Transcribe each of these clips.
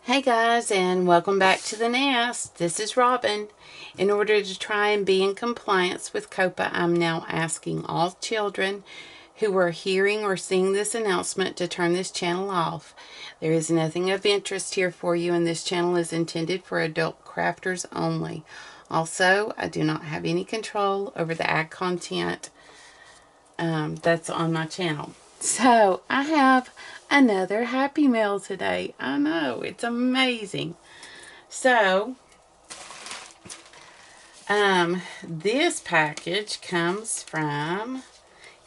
Hey guys, and welcome back to the nest. This is Robin. In order to try and be in compliance with COPA, I'm now asking all children who are hearing or seeing this announcement to turn this channel off. There is nothing of interest here for you, and this channel is intended for adult crafters only. Also, I do not have any control over the ad content that's on my channel. So, I have another Happy Meal today. I know, it's amazing. So, this package comes from,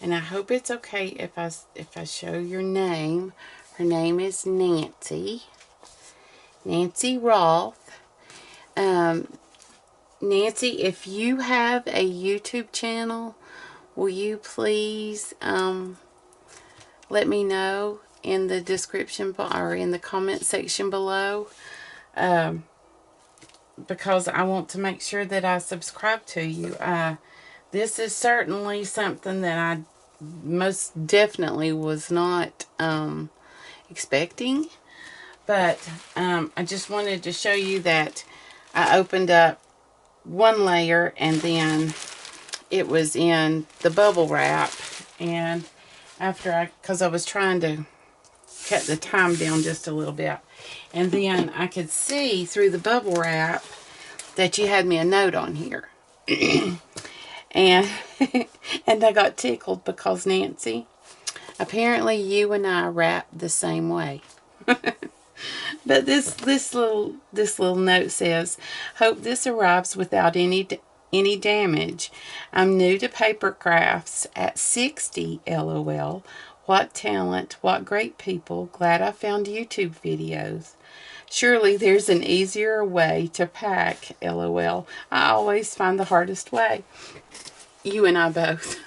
and I hope it's okay if I show your name. Her name is Nancy Rolfe. Nancy, if you have a YouTube channel, will you please let me know in the description or in the comment section below, because I want to make sure that I subscribe to you. This is certainly something that I most definitely was not expecting, but I just wanted to show you that I opened up one layer and then it was in the bubble wrap, and because I was trying to cut the time down just a little bit, and then I could see through the bubble wrap that you had me a note on here. and and I got tickled because, Nancy, apparently you and I wrap the same way. But this little note says, "Hope this arrives without any damage. I'm new to paper crafts at 60, LOL. What talent, what great people. Glad I found YouTube videos. Surely there's an easier way to pack, LOL. I always find the hardest way." You and I both.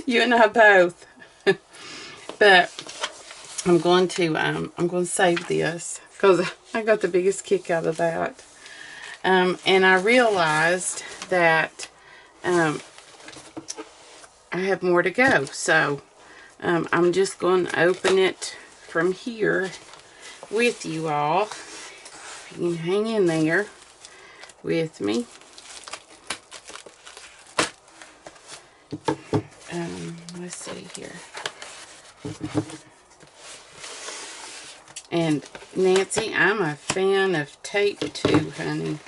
You and I both. But I'm going to save this because I got the biggest kick out of that. And I realized that I have more to go. So I'm just going to open it from here with you all. You can hang in there with me. Let's see here. And Nancy, I'm a fan of tape too, honey.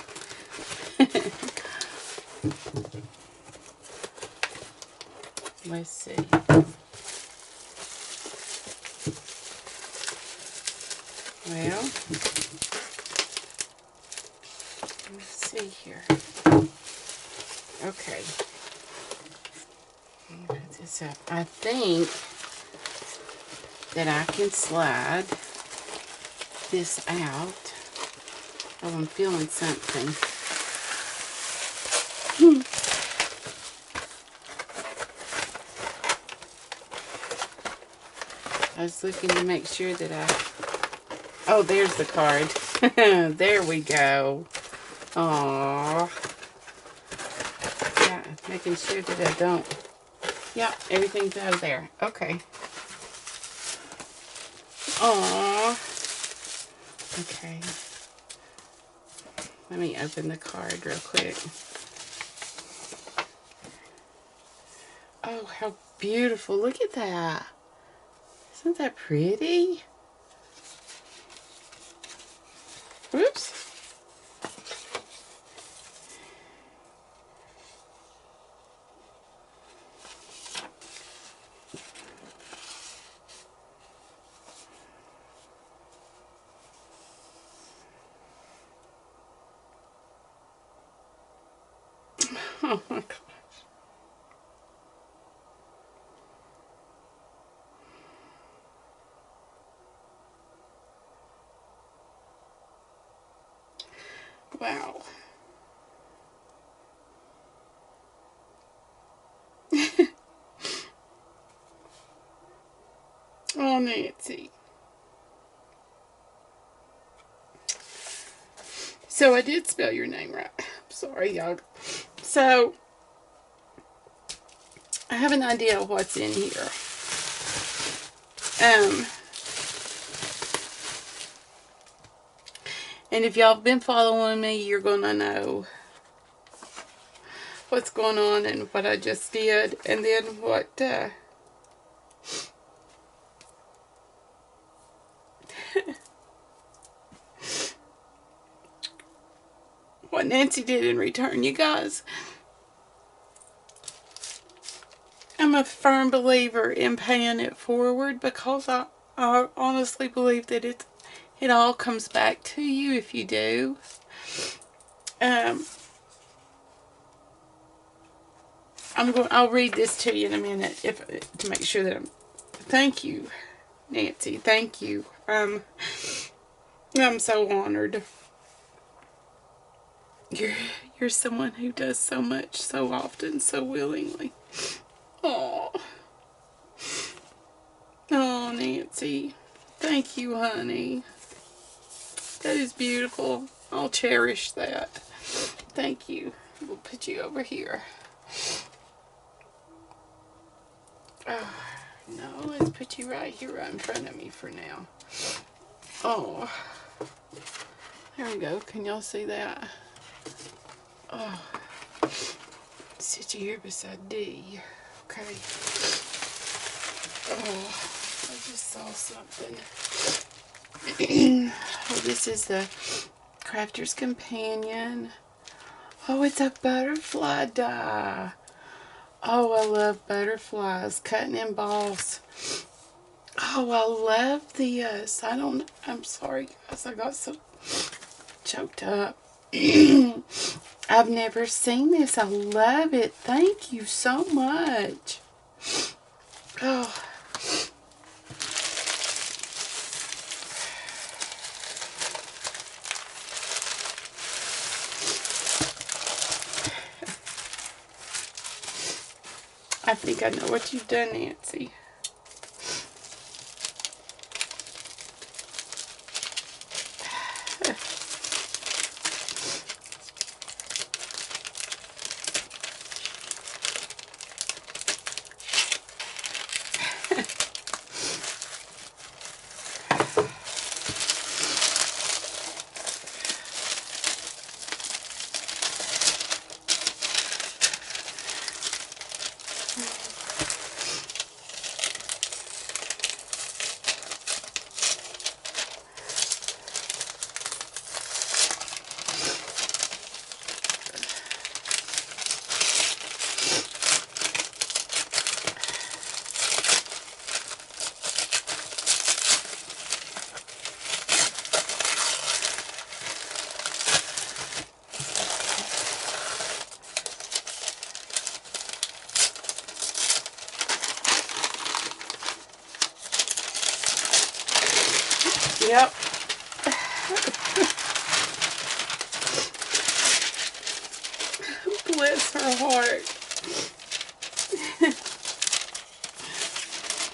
Let's see. Well, let's see here. Okay. Let me put this up. I think that I can slide this out. Oh, I'm feeling something. I was looking to make sure that oh, there's the card. There we go. Aww. Yeah, making sure that I don't. Yep, everything's out of there. Okay. Aww. Okay. Let me open the card real quick. Oh, how beautiful. Look at that. Isn't that pretty? Whoops. Oh my gosh. Wow. Oh, Nancy. So I did spell your name right. I'm sorry, y'all. So I have an idea of what's in here. And if y'all have been following me, you're going to know what's going on and what I just did. And then what Nancy did in return. You guys, I'm a firm believer in paying it forward, because I honestly believe that it all comes back to you if you do. I'll read this to you in a minute to make sure that thank you, Nancy. Thank you. I'm so honored. You're someone who does so much, so often, so willingly. Oh, oh, Nancy. Thank you, honey. That is beautiful. I'll cherish that. Thank you. We'll put you over here. Oh, no, let's put you right here, right in front of me for now. Oh, there we go. Can y'all see that? Oh, sit you here beside D. Okay. Oh, I just saw something. Oh, this is the Crafter's Companion. Oh, it's a butterfly die. Oh, I love butterflies. Cut and emboss. Oh, I love this. I'm sorry, guys. I got so choked up. I've never seen this. I love it. Thank you so much. Oh. I think I know what you've done, Nancy. Yep. Bless her heart.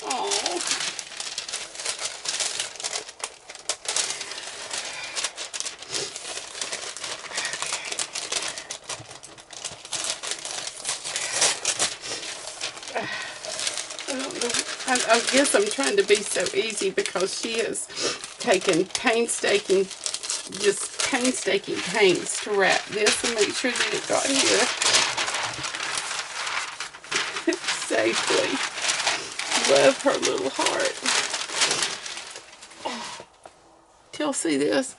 Oh. I guess I'm trying to be so easy, because she has taken painstaking pains to wrap this and make sure that it got here safely. Love her little heart. Oh, do y'all see this?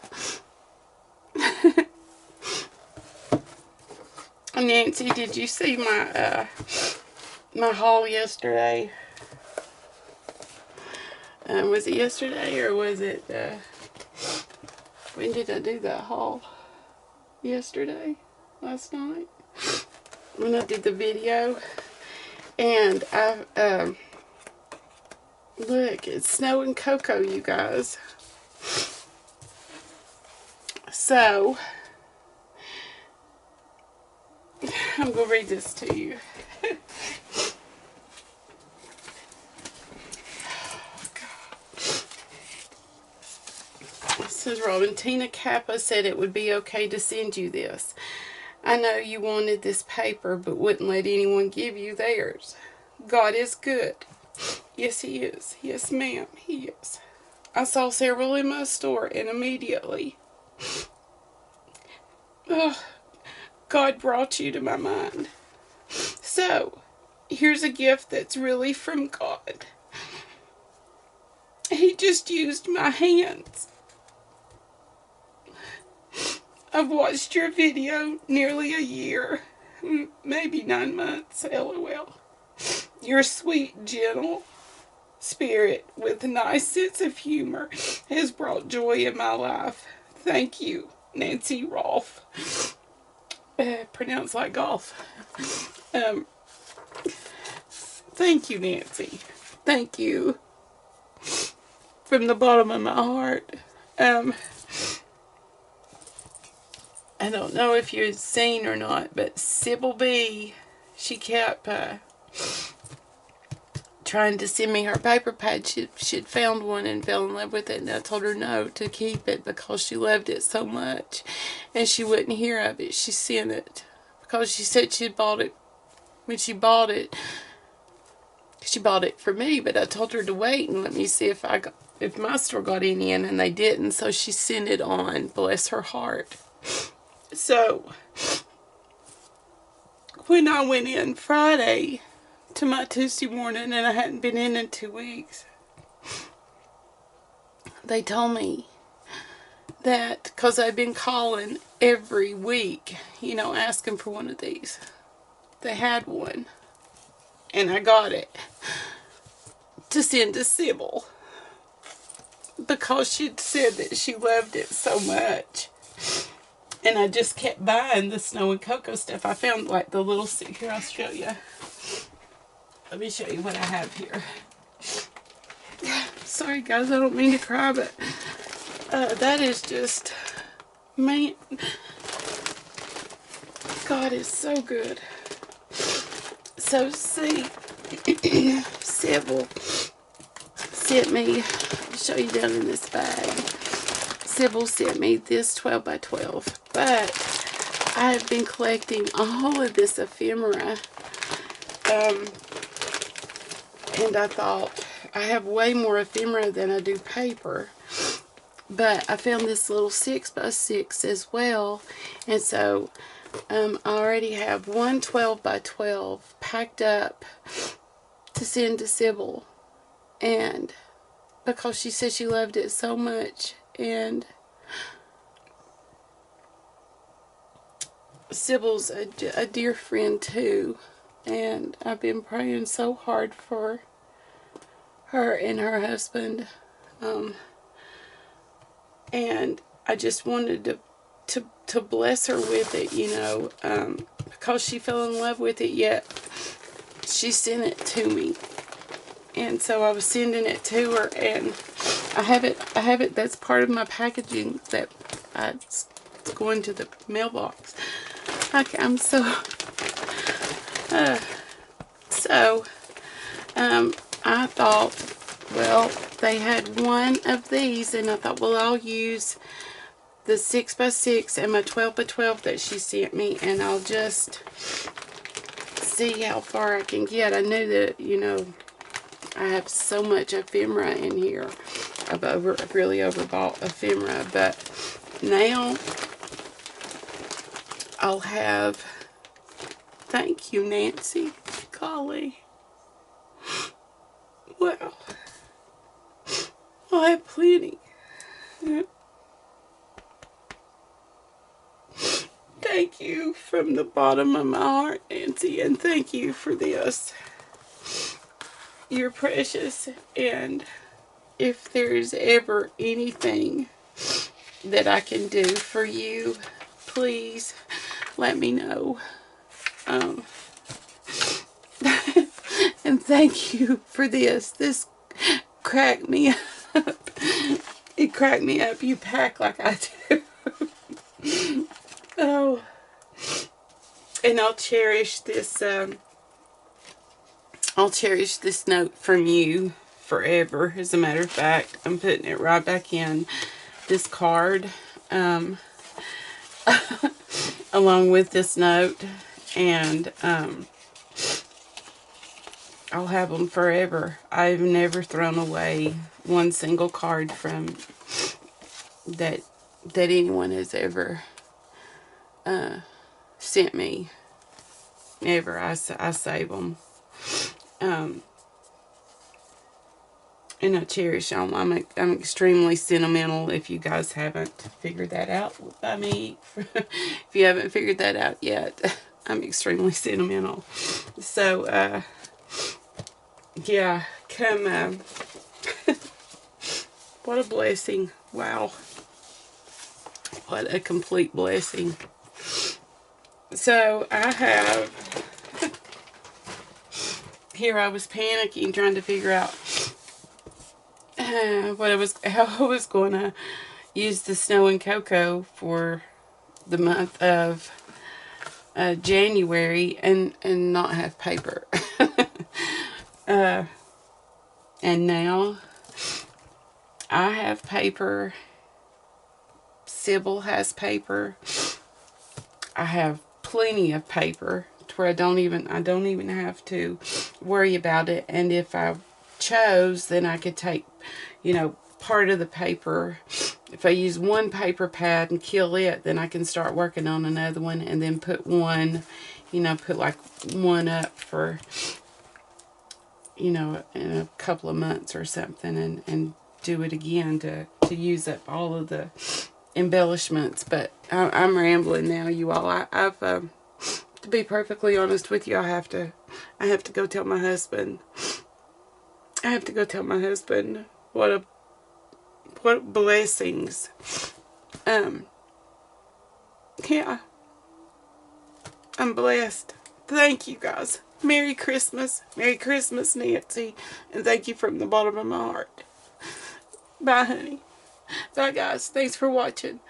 Nancy, did you see my my haul yesterday? Was it yesterday, or was it, when did I do that haul? Yesterday? Last night? When I did the video. And look, it's snowing cocoa, you guys. So, I'm going to read this to you. This is Robin. Tina Kappa said it would be okay to send you this. I know you wanted this paper, but wouldn't let anyone give you theirs. God is good. Yes, He is. Yes, ma'am, He is. I saw several in my store, and immediately God brought you to my mind. So, here's a gift that's really from God. He just used my hands. I've watched your video nearly a year, maybe 9 months, LOL. Your sweet, gentle spirit with a nice sense of humor has brought joy in my life. Thank you, Nancy Rolfe. Pronounced like golf. Thank you, Nancy. Thank you. From the bottom of my heart. I don't know if you've seen or not, but Sybil B, she kept trying to send me her paper pad. She'd found one and fell in love with it, and I told her no, to keep it because she loved it so much, and she wouldn't hear of it. She sent it because she said she'd bought it. When she bought it for me, but I told her to wait and let me see if my store got any in, and they didn't, so she sent it on. Bless her heart. So, when I went in Friday to my Tuesday morning, and I hadn't been in 2 weeks, they told me that, because I've been calling every week, asking for one of these, they had one, and I got it to send to Sybil, because she'd said that she loved it so much. And I just kept buying the snow and cocoa stuff. I found like the little stick. Here, I'll show you. Let me show you what I have here. Sorry guys, I don't mean to cry, but that is just, man, God is so good. So see, Sybil sent me, I'll show you down in this bag. Sybil sent me this 12 by 12, but I have been collecting all of this ephemera, and I thought I have way more ephemera than I do paper, but I found this little 6 by 6 as well, and so I already have one 12 by 12 packed up to send to Sybil, and because she said she loved it so much. And Sybil's a dear friend too, and I've been praying so hard for her and her husband, and I just wanted to bless her with it, because she fell in love with it, yet she sent it to me, and so I was sending it to her, and I have it, that's part of my packaging that it's going to the mailbox. I'm so, I thought, well, they had one of these, and I thought, well, I'll use the 6 by 6 and my 12 by 12 that she sent me, and I'll just see how far I can get. I knew that, I have so much ephemera in here. I've really overbought ephemera, but now I'll have, thank you, Nancy, golly, well, I'll have plenty. Thank you from the bottom of my heart, Nancy, and thank you for this. You're precious, and if there's ever anything that I can do for you, please let me know. And thank you for this. This cracked me up. It cracked me up. You pack like I do. Oh. And I'll cherish this, note from you forever. As a matter of fact, I'm putting it right back in this card, along with this note, and I'll have them forever. I've never thrown away one single card from that anyone has ever sent me. Ever. I save them. And I cherish them. I'm extremely sentimental, if you guys haven't figured that out by me. If you haven't figured that out yet, I'm extremely sentimental. So, yeah, come, what a blessing. Wow. What a complete blessing. So, I have, here I was panicking, trying to figure out how I was going to use the snow and cocoa for the month of January and not have paper. And now I have paper. Sybil has paper. I have plenty of paper to where I don't even have to worry about it. And if I chose, then I could take, part of the paper. If I use one paper pad and kill it, then I can start working on another one, and then put one, put like one up for, in a couple of months or something, and do it again to use up all of the embellishments. But I'm rambling now, you all. I've to be perfectly honest with you, I have to go tell my husband. I have to go tell my husband what blessings. Yeah, I'm blessed. Thank you, guys. Merry Christmas, Nancy, and thank you from the bottom of my heart. Bye, honey. Bye, guys. Thanks for watching.